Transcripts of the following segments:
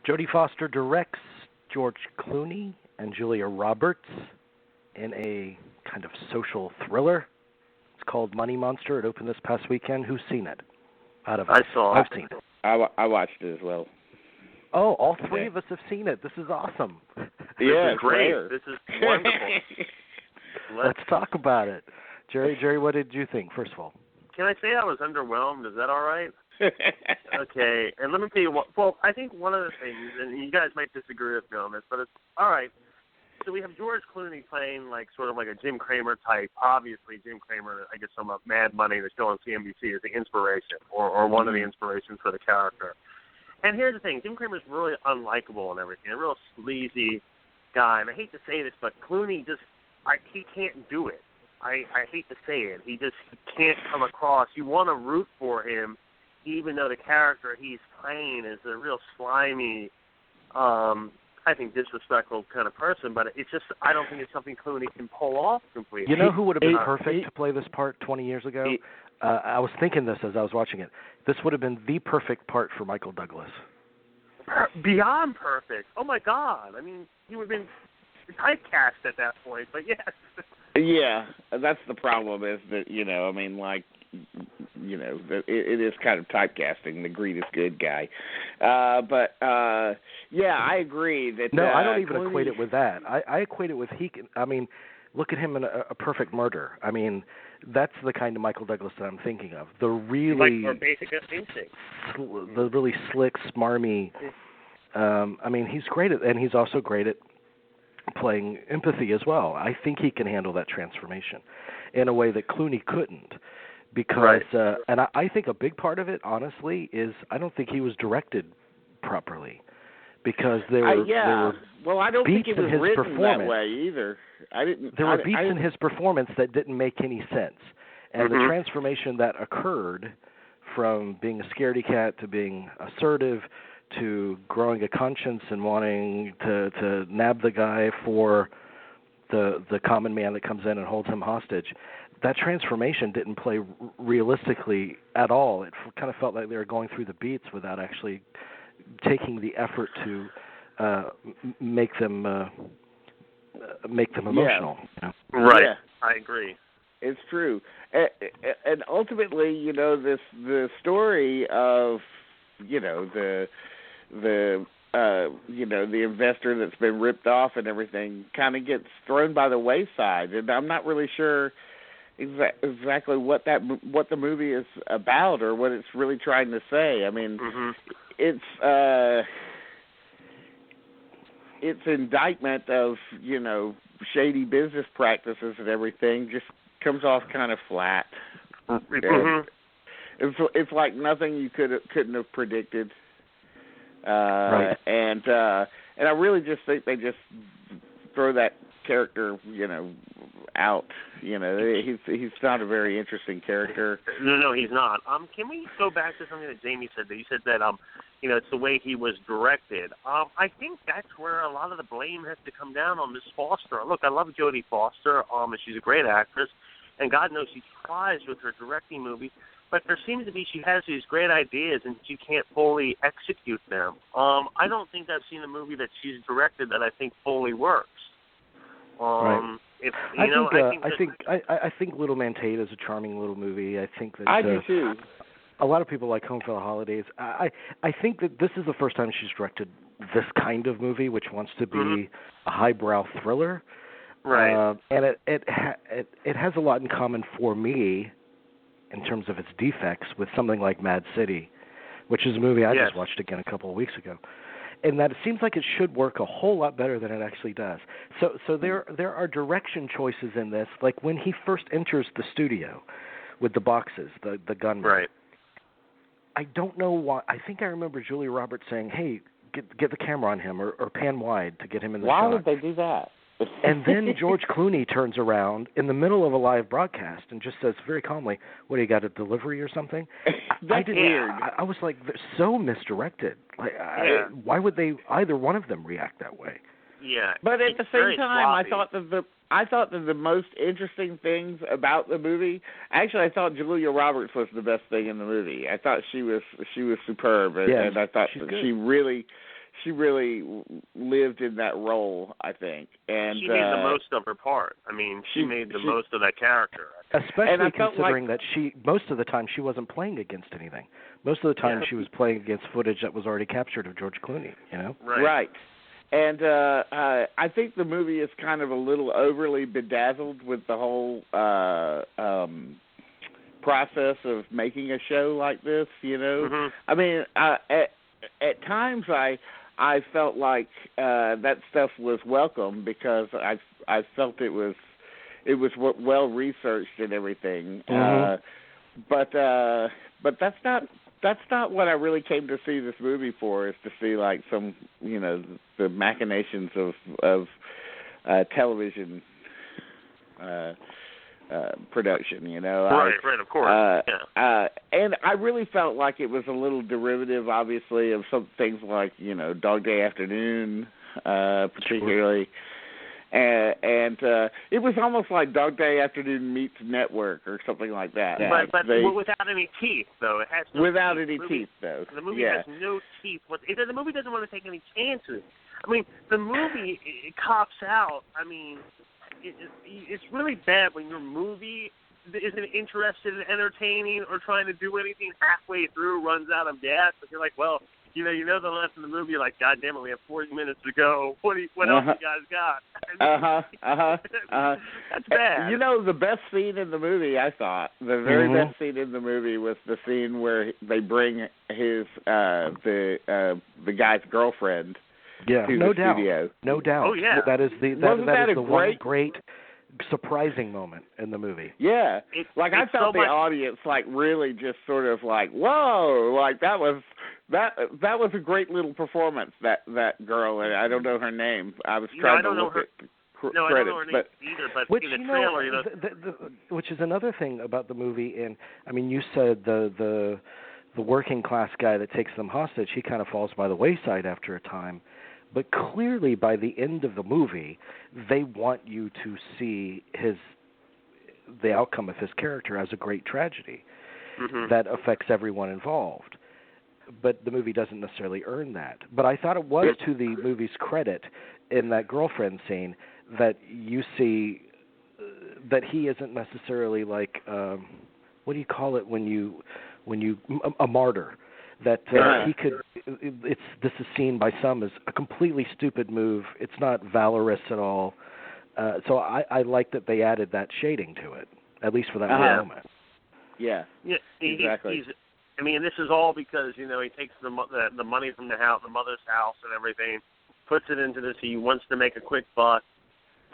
Jodie Foster directs George Clooney and Julia Roberts in a kind of social thriller. It's called Money Monster. It opened this past weekend. Who's seen it? Out of us? I've seen it. I watched it as well. Oh, all three of us have seen it. This is awesome. Yeah, this is great. Rare. This is wonderful. Let's talk about it. Jerry, what did you think, first of all? Can I say I was underwhelmed? Is that all right? Okay, and let me tell you what. Well, I think one of the things, and you guys might disagree with me on this, but it's all right. So we have George Clooney playing sort of like a Jim Cramer type. Obviously, Jim Cramer, I guess, some Mad Money that's still on CNBC is the inspiration, or one of the inspirations for the character. And here's the thing: Jim Cramer's really unlikable and everything, a real sleazy guy. And I hate to say this, but Clooney he can't do it. I hate to say it. He can't come across. You want to root for him, even though the character he's playing is a real slimy, I think disrespectful kind of person. But it's just, I don't think it's something Clooney can pull off completely. You know who would have been perfect to play this part 20 years ago? I was thinking this as I was watching it. This would have been the perfect part for Michael Douglas. Beyond perfect. Oh, my God. I mean, he would have been typecast at that point, but yes. Yeah, that's the problem is that, it is kind of typecasting, the greatest good guy. Yeah, I agree. That. No, I don't even Clooney... equate it with that. I equate it with look at him in a Perfect Murder. I mean, that's the kind of Michael Douglas that I'm thinking of. The really Basic Instinct. The really slick, smarmy. He's great at, and he's also great at playing empathy as well. I think he can handle that transformation in a way that Clooney couldn't. Because, and I think a big part of it, honestly, is I don't think he was directed properly. Because there were well, I don't think it was written that way either. There were beats in his performance that didn't make any sense. And the transformation that occurred from being a scaredy cat to being assertive to growing a conscience and wanting to nab the guy for the common man that comes in and holds him hostage, that transformation didn't play realistically at all. It kind of felt like they were going through the beats without actually taking the effort to make them emotional. Yeah. Right. Yeah. I agree. It's true. And ultimately, the story of, the investor that's been ripped off and everything kind of gets thrown by the wayside. And I'm not really sure exactly what the movie is about or what it's really trying to say. I mean, its indictment of, shady business practices and everything just comes off kind of flat. It's like nothing you couldn't have predicted. Right. And I really just think they just throw that character, out. He's not a very interesting character. No, he's not. Can we go back to something that Jamie said? That you said that it's the way he was directed. I think that's where a lot of the blame has to come down on Miss Foster. Look, I love Jodie Foster. She's a great actress, and God knows she tries with her directing movies. But there seems to be she has these great ideas and she can't fully execute them. I don't think I've seen a movie that she's directed that I think fully works. Right. I think Little Man Tate is a charming little movie. I think that I do too. A lot of people like Home for the Holidays. I think that this is the first time she's directed this kind of movie, which wants to be a highbrow thriller. Right. And it has a lot in common for me in terms of its defects with something like Mad City, which is a movie I just watched again a couple of weeks ago. And that it seems like it should work a whole lot better than it actually does. So there are direction choices in this, like when he first enters the studio with the boxes, the gunman. Right. I don't know why. I think I remember Julia Roberts saying, "Hey, get the camera on him or pan wide to get him in the shot." Why would they do that? And then George Clooney turns around in the middle of a live broadcast and just says very calmly, "What, do you got a delivery or something?" That's weird. I was like, they're so misdirected. Why would either one of them react that way? Yeah. But at the same time, sloppy. I thought that the most interesting things about the movie. Actually, I thought Julia Roberts was the best thing in the movie. I thought she was superb, and I thought that lived in that role, I think. And she made the most of her part. I mean, she made the most of that character. Especially considering that most of the time she wasn't playing against anything. Most of the time she was playing against footage that was already captured of George Clooney, you know? Right. And I think the movie is kind of a little overly bedazzled with the whole process of making a show like this, you know? Mm-hmm. I mean, at times I felt like that stuff was welcome because I felt it was well researched and everything. Mm-hmm. But that's not what I really came to see this movie for. Is to see like some, you know, the machinations of television production. You know, right, of course. And I really felt like it was a little derivative, obviously, of some things like, you know, Dog Day Afternoon, particularly. And it was almost like Dog Day Afternoon meets Network or something like that. Yeah. But without any teeth, though. It has no without teeth. any teeth, though. The movie has no teeth. The movie doesn't want to take any chances. I mean, the movie it cops out. I mean, it's really bad when your movie isn't interested in entertaining or trying to do anything halfway through, runs out of gas. But you're like, well, you know the last of the movie, you're like, God damn it, we have 40 minutes to go. What else you guys got? That's bad. You know, the best scene in the movie, I thought, the very best scene in the movie was the scene where they bring his the guy's girlfriend to the studio. No doubt. Oh yeah. That is the one great surprising moment in the movie. Yeah. I felt the audience like really just sort of like, whoa, like that was a great little performance, that girl, and I don't know her name. I was trying to look at credits. I don't know her name either, but in the trailer, you know. Which is another thing about the movie, and I mean, you said the working class guy that takes them hostage, he kind of falls by the wayside after a time. But clearly, by the end of the movie, they want you to see the outcome of his character as a great tragedy that affects everyone involved. But the movie doesn't necessarily earn that. But I thought it was to the movie's credit in that girlfriend scene that you see that he isn't necessarily like what do you call it when you a martyr. That he could. This is seen by some as a completely stupid move. It's not valorous at all. So I like that they added that shading to it, at least for that moment. Yeah. Exactly. I mean, this is all because, you know, he takes the money from the house, the mother's house, and everything, puts it into this. He wants to make a quick buck.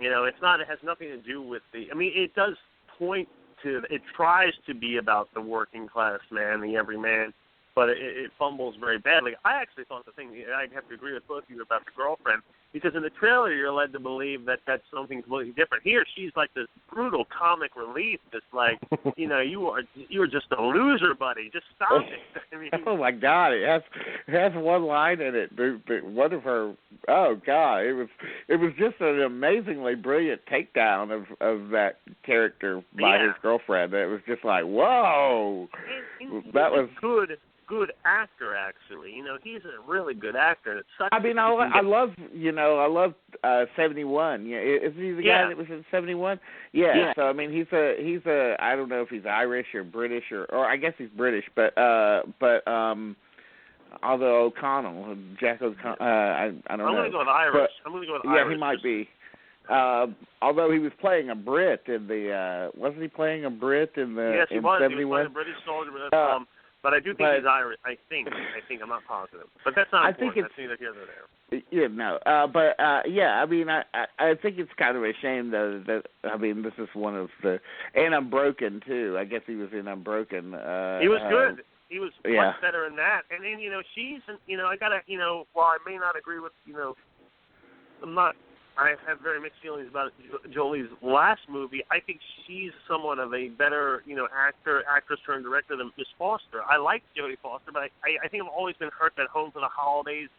You know, it has nothing to do with I mean, it does point to. It tries to be about the working class man, the everyman. But it fumbles very badly. I actually thought the thing, I'd have to agree with both of you about the girlfriend, because in the trailer you're led to believe that that's something completely different. Here she's like this brutal comic relief, just like, you know, you're just a loser, buddy. Just stop it. I mean, oh my God, it has one line in it. One of her, oh God, it was just an amazingly brilliant takedown of that character by his girlfriend. It was just like, whoa, that was good actor, actually. You know, he's a really good actor. It's such. I mean, I love 71. Yeah, is he the guy that was in 71? Yeah. So I mean, he's a. I don't know if he's Irish or British or I guess he's British, but although O'Connell, Jack O'Connell, I don't know. I'm going to go with Irish. I'm going to go with Irish. Yeah, he might be. Although he was playing a Brit in the. Wasn't he playing a Brit in the? Yes, he was. 71? He was playing a British soldier. But I do think he's Irish. I think. I'm not positive. But that's not important. That's neither here nor there. Yeah, no. I mean, I think it's kind of a shame, though, that, I mean, this is one of the... And Unbroken, too. I guess he was in Unbroken. He was good. He was much better in that. And then, you know, she's... You know, I got to... You know, while I may not agree with... You know, I have very mixed feelings about Jolie's last movie. I think she's somewhat of a better, you know, actress turned director than Miss Foster. I like Jodie Foster, but I think I've always been hurt that Home for the Holidays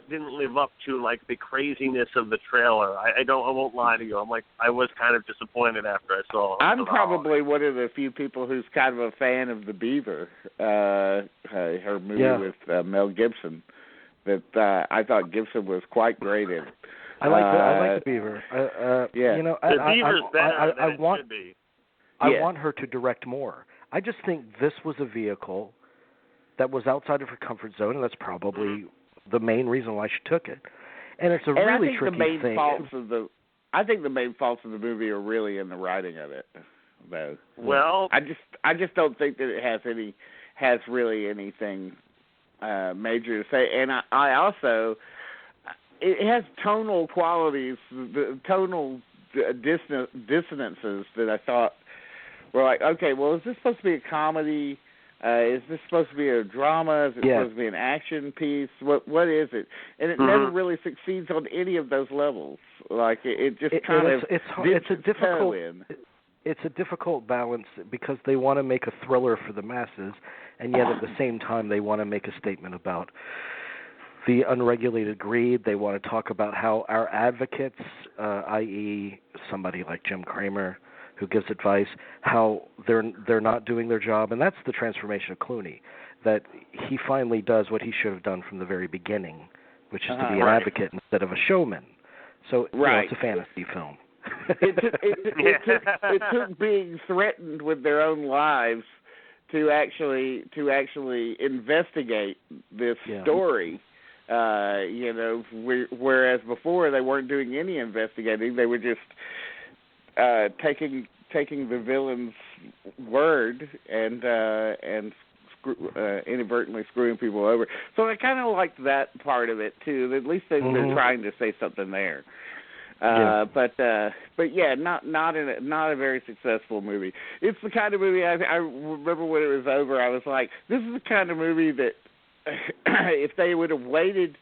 didn't live up to like the craziness of the trailer. I won't lie to you. I was kind of disappointed after I saw. I'm probably one of the few people who's kind of a fan of The Beaver, her movie with Mel Gibson. that I thought Gibson was quite great in. I like the Beaver. Yeah. You know, The Beaver's better than it should be. I want her to direct more. I just think this was a vehicle that was outside of her comfort zone, and that's probably the main reason why she took it. And it's a really tricky thing. I think the main faults of the movie are really in the writing of it, though. Well, I just don't think that it has really anything major to say. And I also, it has tonal qualities, the tonal dissonances that I thought were like, okay, well, is this supposed to be a comedy? Is this supposed to be a drama? Is it supposed to be an action piece? What is it? And it never really succeeds on any of those levels. Like it just it's a difficult balance because they want to make a thriller for the masses, and yet at the same time they want to make a statement about the unregulated greed. They want to talk about how our advocates, i.e., somebody like Jim Cramer, who gives advice, how they're not doing their job, and that's the transformation of Clooney, that he finally does what he should have done from the very beginning, which is to be an advocate instead of a showman. So it's a fantasy film. It took being threatened with their own lives to actually investigate this story. Whereas before they weren't doing any investigating; they were just taking the villain's word and inadvertently screwing people over. So I kind of liked that part of it too. At least they're trying to say something there. But yeah, not a very successful movie. It's the kind of movie I remember when it was over. I was like, this is the kind of movie that if they would have waited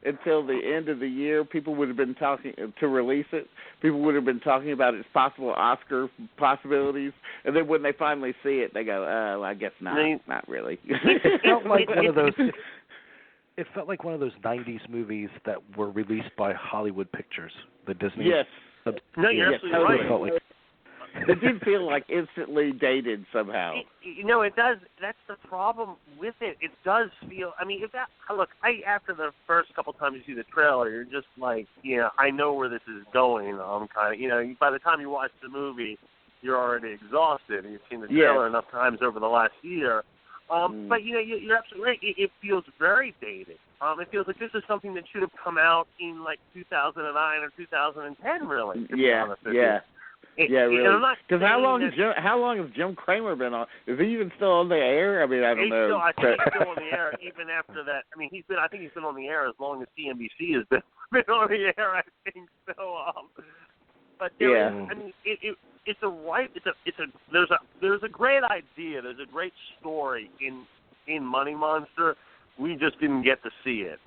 until the end of the year, people would have been talking to release it. People would have been talking about its possible Oscar possibilities, and then when they finally see it, they go, "Oh, I guess not. Not really." It felt like one of those. It felt like one of those '90s movies that were released by Hollywood Pictures, the Disney. Yes. No, you're absolutely right. It felt like. It did feel like instantly dated somehow. It does. That's the problem with it. It does feel. I mean, after the first couple times you see the trailer, you're just like, I know where this is going. I'm kind of, by the time you watch the movie, you're already exhausted. You've seen the trailer enough times over the last year. But you're absolutely right. It feels very dated. It feels like this is something that should have come out in like 2009 or 2010, really. To be honest with you. Really. Because how long has Jim Cramer been on? Is he even still on the air? I mean, I don't know. I think he's still on the air even after that. I mean, I think he's been on the air as long as CNBC has been on the air. I think so. But there is, I mean, there's a great idea. There's a great story in Money Monster. We just didn't get to see it.